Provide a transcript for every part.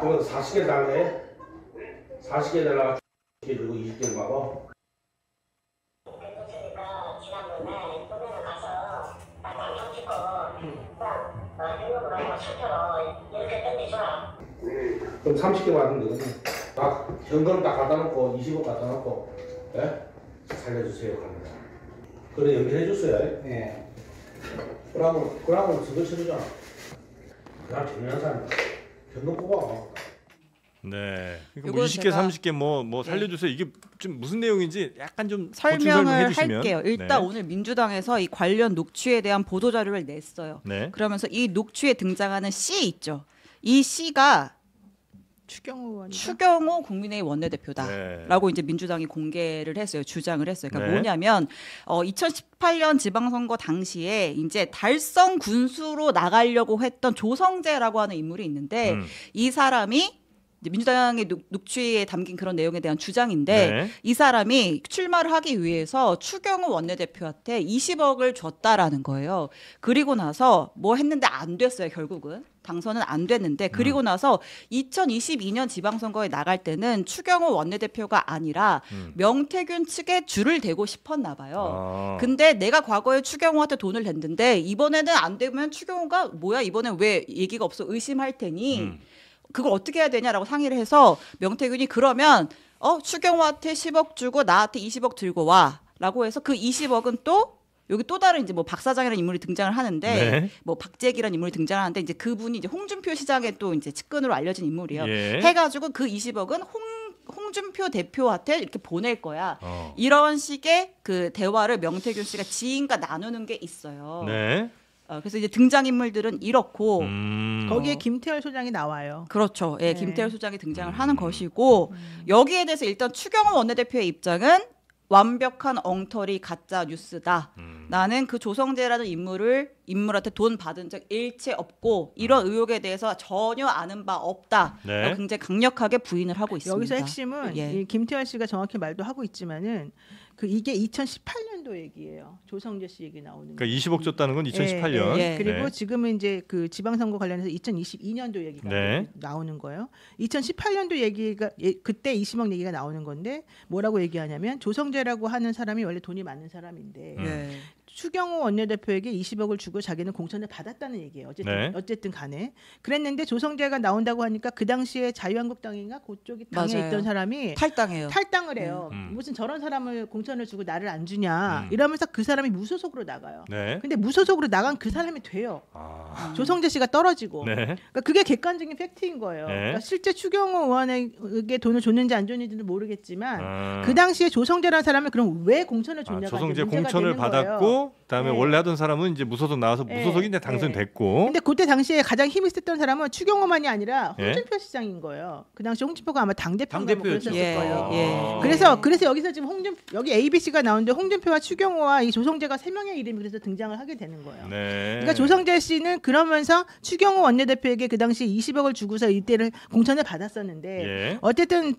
그럼 40개 달래? 40개 달라가 주고 20개 받아? 그럼 30개 받으면 되겠네. 딱 현금 딱 갖다 놓고 20억 갖다 놓고 예? 살려주세요 합니다. 그래 연결해 줬어요. 예. 그러면 그걸 쳐주잖아. 그냥 정리한 사람 현금 뽑아. 네. 그러니까 뭐 20개, 30개 뭐 살려주세요. 이게 좀 무슨 내용인지 약간 좀 설명을 할게요. 일단 네. 오늘 민주당에서 이 관련 녹취에 대한 보도 자료를 냈어요. 네. 그러면서 이 녹취에 등장하는 C 있죠. 이 C가 추경호 국민의힘 원내대표다라고 이제 민주당이 공개를 했어요. 주장을 했어요. 그러니까 뭐냐면 2018년 지방선거 당시에 이제 달성 군수로 나가려고 했던 조성재라고 하는 인물이 있는데 이 사람이 민주당의 녹취에 담긴 그런 내용에 대한 주장인데 이 사람이 출마를 하기 위해서 추경호 원내대표한테 20억을 줬다라는 거예요. 그리고 나서 뭐 했는데 안 됐어요. 결국은. 당선은 안 됐는데 그리고 나서 2022년 지방선거에 나갈 때는 추경호 원내대표가 아니라 명태균 측에 줄을 대고 싶었나 봐요. 근데 내가 과거에 추경호한테 돈을 냈는데 이번에는 안 되면 추경호가 뭐야 이번엔 왜 얘기가 없어 의심할 테니 그걸 어떻게 해야 되냐라고 상의를 해서 명태균이 그러면 추경호한테 10억 주고 나한테 20억 들고 와라고 해서 그 20억은 또 여기 또 다른 이제 뭐 박 사장이라는 인물이 등장을 하는데 뭐 박재기라는 인물이 등장하는데 이제 그분이 이제 홍준표 시장의 또 이제 측근으로 알려진 인물이에요. 해가지고 그 20억은 홍준표 대표한테 이렇게 보낼 거야. 이런 식의 그 대화를 명태균 씨가 지인과 나누는 게 있어요. 네. 그래서 이제 등장인물들은 이렇고 거기에 김태열 소장이 나와요. 그렇죠. 예, 김태열 소장이 등장을 하는 것이고 여기에 대해서 일단 추경호 원내대표의 입장은 완벽한 엉터리 가짜 뉴스다. 나는 그 조성재라는 인물한테 돈 받은 적 일체 없고 이런 의혹에 대해서 전혀 아는 바 없다. 굉장히 강력하게 부인을 하고 있습니다. 여기서 핵심은 이 김태환 씨가 정확히 말도 하고 있지만은 이게 2018년도 얘기예요. 조성재 씨 얘기 나오는. 그러니까 20억 줬다는 건 2018년. 그리고 지금은 이제 그 지방선거 관련해서 2022년도 얘기가 나오는 거예요. 2018년도 얘기가 그때 20억 얘기가 나오는 건데 뭐라고 얘기하냐면 조성재라고 하는 사람이 원래 돈이 많은 사람인데 추경호 원내대표에게 20억을 주고 자기는 공천을 받았다는 얘기예요. 어쨌든 간에 그랬는데 조성재가 나온다고 하니까 그 당시에 자유한국당인가 그쪽이 당에 있던 사람이 탈당을 해요. 무슨 저런 사람을 공천을 주고 나를 안 주냐 이러면서 그 사람이 무소속으로 나가요. 근데 무소속으로 나간 그 사람이 돼요. 조성재 씨가 떨어지고. 그러니까 그게 객관적인 팩트인 거예요. 그러니까 실제 추경호 의원에게 돈을 줬는지 안 줬는지는 모르겠지만 그 당시에 조성재라는 사람이 그럼 왜 공천을 줬냐가 조성재 공천을 받았고 거예요. 그다음에 원래 하던 사람은 이제 무소속 나와서 무소속인데 당선됐고. 근데 그때 당시에 가장 힘이 셌던 사람은 추경호만이 아니라 홍준표 시장인 거예요. 그 당시 홍준표가 아마 당대표였을 거예요. 그래서 여기서 지금 여기 ABC가 나오는데 홍준표와 추경호와 이 조성재가 세 명의 이름이 그래서 등장을 하게 되는 거예요. 그러니까 조성재 씨는 그러면서 추경호 원내대표에게 그 당시 20억을 주고서 이때를 공천을 받았었는데 어쨌든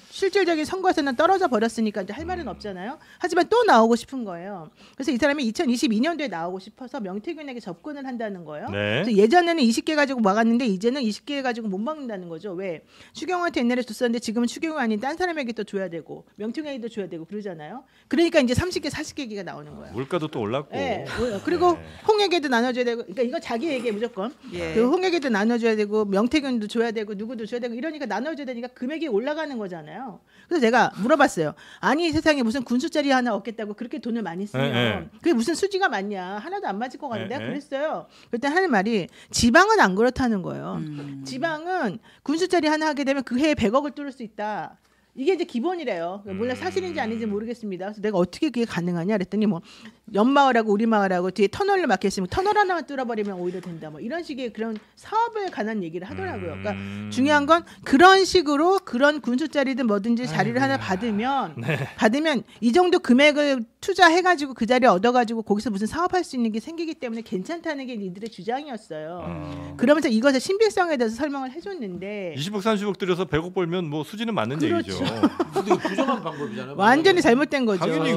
실질적인 선거에서는 떨어져 버렸으니까 이제 할 말은 없잖아요. 하지만 또 나오고 싶은 거예요. 그래서 이 사람이 2022년도에 나오고 싶어서 명태균에게 접근을 한다는 거예요. 그래서 예전에는 20개 가지고 막았는데 이제는 20개 가지고 못 막는다는 거죠. 왜? 추경호한테 옛날에 줬었는데 지금은 추경호 아닌 딴 사람에게 또 줘야 되고 명태균에게도 줘야 되고 그러잖아요. 그러니까 이제 30개, 40개가 나오는 거예요. 물가도 또 올랐고. 그리고 홍에게도 나눠줘야 되고. 그러니까 이거 자기 얘기에 무조건. 그 홍에게도 나눠줘야 되고 명태균도 줘야 되고 누구도 줘야 되고 이러니까 나눠줘야 되니까 금액이 올라가는 거잖아요. 그래서 제가 물어봤어요. 아니 세상에 무슨 군수자리 하나 얻겠다고 그렇게 돈을 많이 쓰면 그게 무슨 수지가 맞냐. 하나도 안 맞을 것 같은데 그랬어요. 그때 하는 말이 지방은 안 그렇다는 거예요. 지방은 군수자리 하나 하게 되면 그 해에 100억을 뚫을 수 있다. 이게 이제 기본이래요. 물론 사실인지 아닌지 모르겠습니다. 그래서 내가 어떻게 그게 가능하냐 그랬더니 뭐 연마을하고 우리마을하고 뒤에 터널을 막혀 있으면 터널 하나만 뚫어버리면 오히려 된다. 뭐 이런 식의 그런 사업에 관한 얘기를 하더라고요. 그러니까 중요한 건 그런 식으로 그런 군수자리든 뭐든지 자리를 하나 받으면 이 정도 금액을 투자해가지고 그 자리 얻어가지고 거기서 무슨 사업할 수 있는 게 생기기 때문에 괜찮다는 게 이들의 주장이었어요. 그러면서 이것의 신빙성에 대해서 설명을 해줬는데 20억 30억 들여서 100억 벌면 뭐 수지는 맞는 얘기죠. 근데 부정한 방법이잖아요. 완전히 잘못된 거죠. 당연히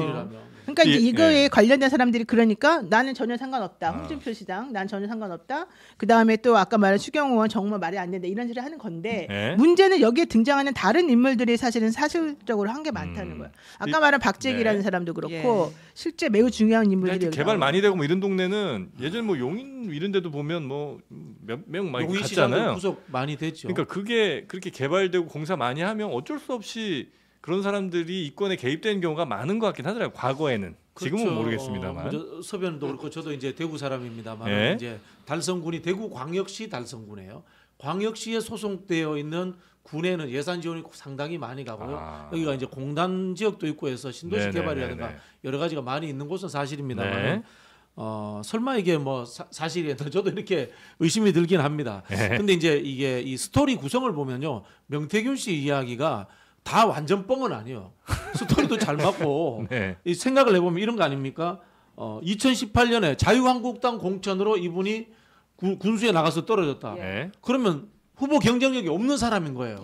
그러니까 이제 이거에 관련된 사람들이 그러니까 나는 전혀 상관없다. 홍준표 시장 난 전혀 상관없다. 그다음에 또 아까 말한 추경호 의원 정말 말이 안 된다. 이런 소리 하는 건데 문제는 여기에 등장하는 다른 인물들이 사실은 사실적으로 한 게 많다는 거예요. 아까 말한 박재기라는 사람도 그렇고 실제 매우 중요한 인물들이 개발 많이 되고 뭐 이런 동네는 예전 뭐 용인 이런 데도 보면 뭐 몇 명 많이 갔잖아요. 구속 많이 됐죠. 그러니까 그게 그렇게 개발되고 공사 많이 하면 어쩔 수 없이 그런 사람들이 이권에 개입되는 경우가 많은 것 같긴 하더라고요. 과거에는. 그렇죠. 지금은 모르겠습니다만. 서변도 그렇고 저도 이제 대구 사람입니다만 이제 달성군이 대구 광역시 달성군이에요. 광역시에 소속되어 있는 군에는 예산 지원이 상당히 많이 가고요. 여기가 이제 공단 지역도 있고 해서 신도시 개발이라든가 여러 가지가 많이 있는 곳은 사실입니다만 설마 이게 뭐 사실이에요. 저도 이렇게 의심이 들긴 합니다. 근데 이제 이게 이 스토리 구성을 보면요. 명태균 씨 이야기가 다 완전 뻥은 아니에요. 스토리도 잘 맞고 이 생각을 해보면 이런 거 아닙니까? 2018년에 자유한국당 공천으로 이분이 군수에 나가서 떨어졌다. 그러면 후보 경쟁력이 없는 사람인 거예요.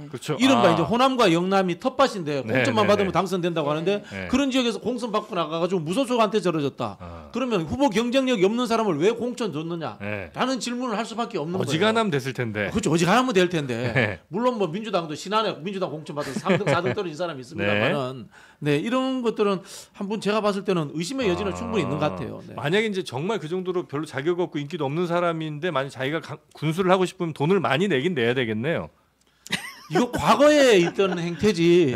그렇죠. 이른바 이제 호남과 영남이 텃밭인데 공천만 받으면 당선된다고 하는데 그런 지역에서 공천 받고 나가가지고 무소속한테 절어졌다. 그러면 후보 경쟁력이 없는 사람을 왜 공천 줬느냐? 라는 질문을 할 수밖에 없는 거예요. 어지간하면 됐을 텐데. 그렇죠. 어지간하면 될 텐데. 물론 뭐 민주당도 신안에 민주당 공천 받아서 3등, 4등 떨어진 사람이 있습니다만은 이런 것들은 한번 제가 봤을 때는 의심의 여지는 충분히 있는 것 같아요. 만약에 이제 정말 그 정도로 별로 자격 없고 인기도 없는 사람인데 만약 자기가 군수를 하고 싶으면 돈을 많이 내긴 내야 되겠네요. 이거 과거에 있던 행태지.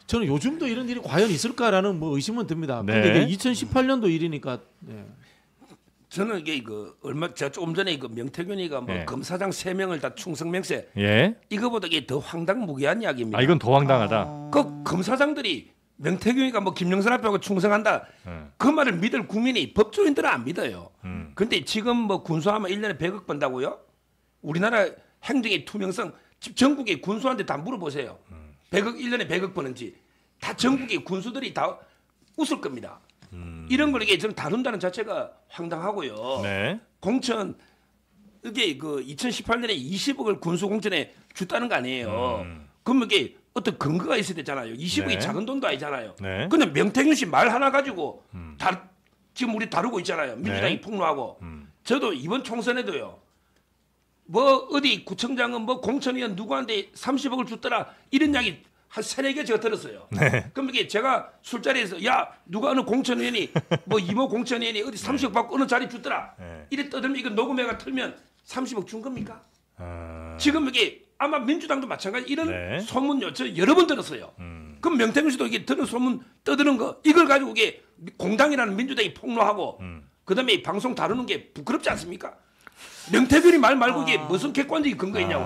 저는 요즘도 이런 일이 과연 있을까라는 뭐 의심은 듭니다. 근데 이게 2018년도 일이니까. 저는 이게 제가 조금 전에 명태균이가 뭐 검사장 3명을 다 충성 맹세. 이거보다 이게 더 황당무계한 이야기입니다. 이건 더 황당하다. 그 검사장들이 명태균이가 뭐 김영선 앞에 충성한다. 그 말을 믿을 국민이 법조인들은 안 믿어요. 근데 지금 뭐 군수하면 1년에 100억 번다고요? 우리나라 행정의 투명성 전국의 군수한테 다 물어보세요. 100억 1년에 100억 버는지 다 전국의 군수들이 다 웃을 겁니다. 이런 걸 이게 좀 다룬다는 자체가 황당하고요. 공천 이게 2018년에 20억을 군수 공천에 줬다는 거 아니에요. 그럼 이게 어떤 근거가 있어야 되잖아요. 20억이 작은 돈도 아니잖아요. 근데 명태균 씨 말 하나 가지고 지금 우리 다루고 있잖아요. 민주당이 폭로하고. 저도 이번 총선에도요. 뭐 어디 구청장은 뭐 공천위원 누구한테 30억을 줬더라 이런 이야기 한 3-4개 제가 들었어요. 그럼 이게 제가 술자리에서 야 누가 어느 공천위원이 뭐 이모 공천위원이 어디 30억 받고 어느 자리 줬더라 이래 떠들면 이거 녹음해가 틀면 30억 준 겁니까? 지금 이게 아마 민주당도 마찬가지 이런 소문요 저 여러 번 들었어요. 그럼 명태균 씨도 이게 들은 소문 떠드는 거 이걸 가지고 이게 공당이라는 민주당이 폭로하고 그다음에 방송 다루는 게 부끄럽지 않습니까? 명태균이 말 말고 이게 무슨 객관적인 근거 있냐고.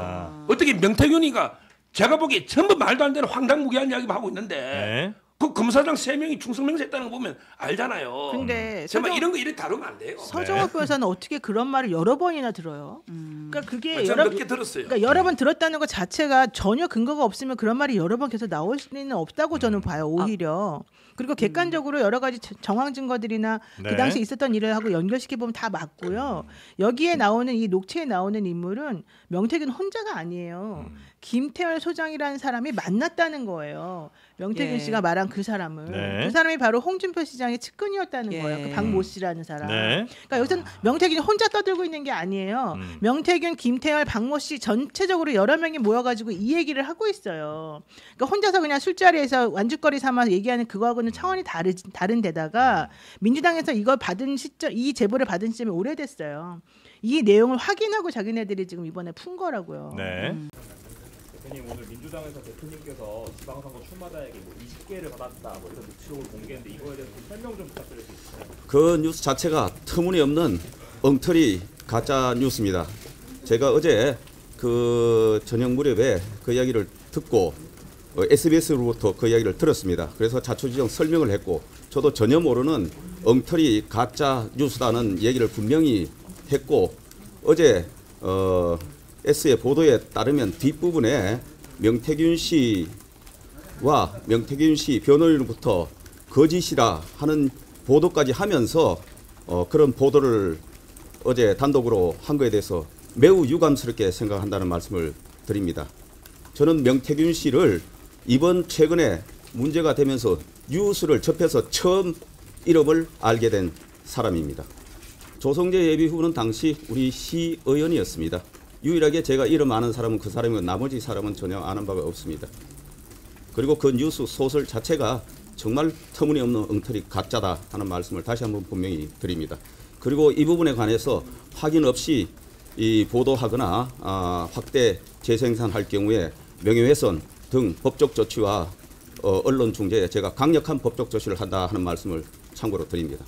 어떻게 명태균이가 제가 보기에 전부 말도 안 되는 황당무계한 이야기만 하고 있는데 그 검사장 3명이 충성맹세했다는 거 보면 알잖아요. 근데 정말 이런 거 이렇게 다루면 안 돼요. 서정욱 변호사는 어떻게 그런 말을 여러 번이나 들어요? 그러니까 그게 여러 번 들었어요. 그러니까 여러 번 들었다는 것 자체가 전혀 근거가 없으면 그런 말이 여러 번 계속 나올 수는 없다고 저는 봐요. 오히려. 그리고 객관적으로 여러 가지 정황 증거들이나 그 당시 있었던 일을 하고 연결시켜 보면 다 맞고요. 여기에 나오는 이 녹취에 나오는 인물은 명태균 혼자가 아니에요. 김태열 소장이라는 사람이 만났다는 거예요. 명태균 씨가 말한 그 사람을. 그 사람이 바로 홍준표 시장의 측근이었다는 거예요. 그 박모 씨라는 사람. 그러니까 여기서는 명태균이 혼자 떠들고 있는 게 아니에요. 명태균, 김태열, 박모 씨 전체적으로 여러 명이 모여가지고 이 얘기를 하고 있어요. 그러니까 혼자서 그냥 술자리에서 완주거리 삼아서 얘기하는 그거하고는 차원이 다른 데다가 민주당에서 이걸 받은 시점, 이 제보를 받은 시점이 오래됐어요. 이 내용을 확인하고 자기네들이 지금 이번에 푼 거라고요. 대표님 오늘 민주당에서 대표님께서 지방선거 출마자에게 뭐 20개를 받았다 뭐 이런 녹취록을 공개했는데 이거에 대해서 좀 설명 좀 부탁드릴 수 있을까요? 그 뉴스 자체가 터무니없는 엉터리 가짜 뉴스입니다. 제가 어제 그 저녁 무렵에 그 이야기를 듣고 SBS로부터 그 이야기를 들었습니다. 그래서 자초지종 설명을 했고 저도 전혀 모르는 엉터리 가짜 뉴스라는 얘기를 분명히 했고 어제 S의 보도에 따르면 뒷부분에 명태균 씨와 명태균 씨 변호인으로부터 거짓이라 하는 보도까지 하면서 그런 보도를 어제 단독으로 한 거에 대해서 매우 유감스럽게 생각한다는 말씀을 드립니다. 저는 명태균 씨를 이번 최근에 문제가 되면서 뉴스를 접해서 처음 이름을 알게 된 사람입니다. 조성재 예비후보는 당시 우리 시의원이었습니다. 유일하게 제가 이름 아는 사람은 그 사람이고 나머지 사람은 전혀 아는 바가 없습니다. 그리고 그 뉴스 소설 자체가 정말 터무니없는 엉터리 가짜다 하는 말씀을 다시 한번 분명히 드립니다. 그리고 이 부분에 관해서 확인 없이 이 보도하거나 확대 재생산할 경우에 명예훼손 등 법적 조치와 언론 중재에 제가 강력한 법적 조치를 한다 하는 말씀을 참고로 드립니다.